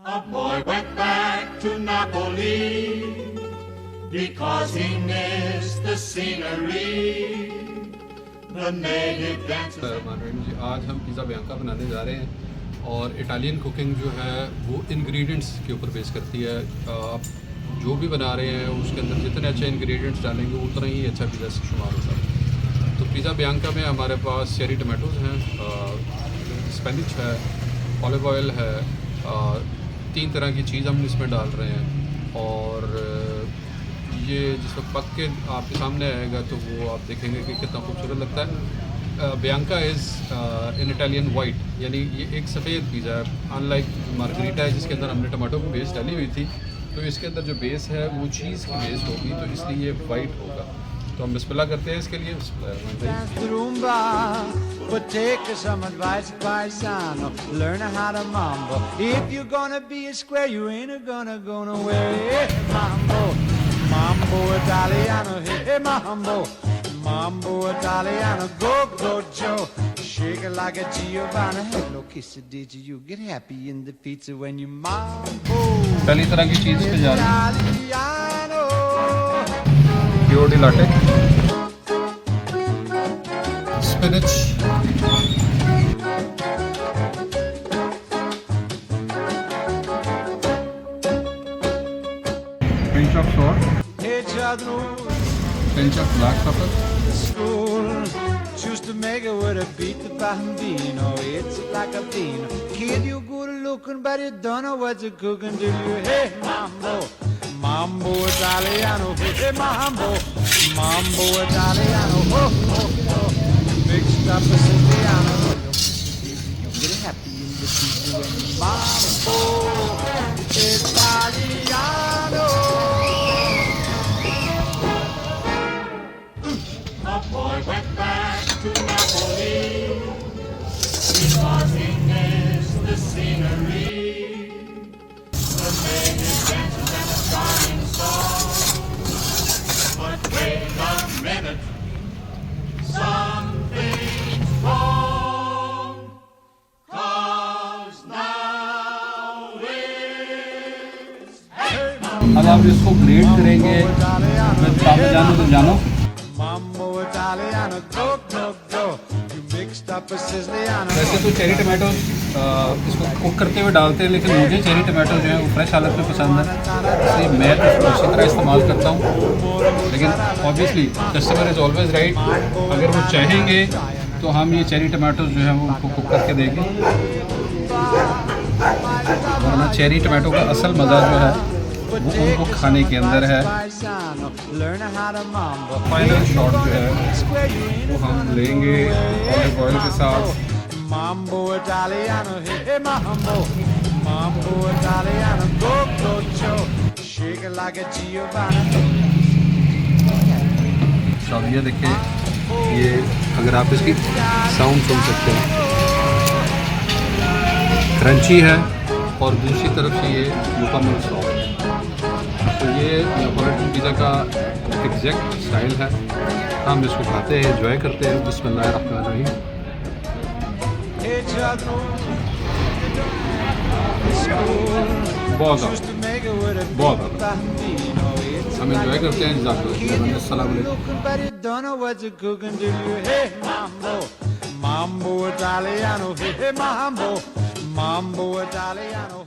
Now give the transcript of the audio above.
A boy went back to Napoli because he missed the scenery, the native dances. जी आज हम pizza Bianca बनाने जा रहे हैं और इटालियन कुकिंग जो है वो इंग्रेडिएंट्स के ऊपर बेस करती है। आप जो भी बना रहे हैं उसके अंदर जितने अच्छे इंग्रेडिएंट्स डालेंगे उतना ही अच्छा पिज़्ज़ा से शुमार होता है। तो पिज़्ज़ा बियांका में हमारे पास चेरी टमाटोज़ हैं, स्पेनिच है, ऑलिव ऑयल है, 3 तरह की चीज़ हम इसमें डाल रहे हैं और ये जिस वक्त पक के आपके सामने आएगा तो वो आप देखेंगे कि कितना खूबसूरत लगता है। Bianca is in Italian white, यानी ये एक सफ़ेद पिज़्ज़ा है, अनलाइक मार्गरीटा है जिसके अंदर हमने टमाटो की बेस डाली हुई थी। तो इसके अंदर जो बेस है वो चीज़ की बेस होगी, तो इसलिए ये वाइट होगा। तो हम बिस्मिल्लाह करते हैं इसके लिए। But take some advice, paisano. Learn how to mambo. If you're gonna be a square, you ain't gonna go nowhere. Hey, mambo, mambo Italiano. Hey, mambo, mambo Italiano. Go, go, Joe. Shake it like a Giovanna. Hello, kiss it, did you get happy in the pizza when you mambo? पहली तरह की चीज़ पे जा रही Italiano. Pure D latte, spinach, pinch of salt, pinch of black pepper, School, choose to make it with a beat the bambino. It's like a bean. Kid, you good looking, but you don't know what you're cooking, do you? Hey, mambo, mambo Italiano. Hey, mambo, mambo Italiano. Oh, oh, oh. Mixed up a Siciliano. You get happy in the pizza when you mambo Italiano. A boy went back to Napoli because he missed the scenery, the native dances and the charming songs. But wait a minute, something's wrong, 'cause now it's अब आप इसको great करेंगे। मैं सामने जानो तो जानो। Mambo Italiano, go, go, go. You mixed up a Siciliano. वैसे तो चेरी टमाटो इसको कुक करते हुए डालते हैं, लेकिन मुझे चेरी टमाटो जो है वो फ्रेश हालत में पसंद है, इसलिए मैं तो उसको उसी तरह इस्तेमाल करता हूँ। लेकिन obviously customer is always right, अगर वो चाहेंगे तो हम ये चेरी टमाटो जो है वो उनको कुक करके देंगे, वरना चेरी टमाटो का असल मज़ा जो है वो उनको खाने के अंदर है। फाइनल शॉट जो है वो हम लेंगे ऑलिव ऑयल के साथ। Mambo Italiano, hey mambo, mambo Italiano, go, go, Joe, shake it like a Giovanna. अब ये देखिए, ये अगर आप इसकी साउंड सुन सकते हैं, क्रंची है और दूसरी तरफ से ये मुकम्मल सॉफ्ट। तो ये नेपोलिटन पिज़्ज़ा का एग्जैक्ट स्टाइल है। हम इसको खाते हैं, एंजॉय करते हैं। बिस्मिल्लाहिर्रहमानिर्रहीम। बहुत बहुत हम एंजॉय करते हैं। अस्सलाम वालेकुम। Mambo Italiano, hey mambo, mambo Italiano.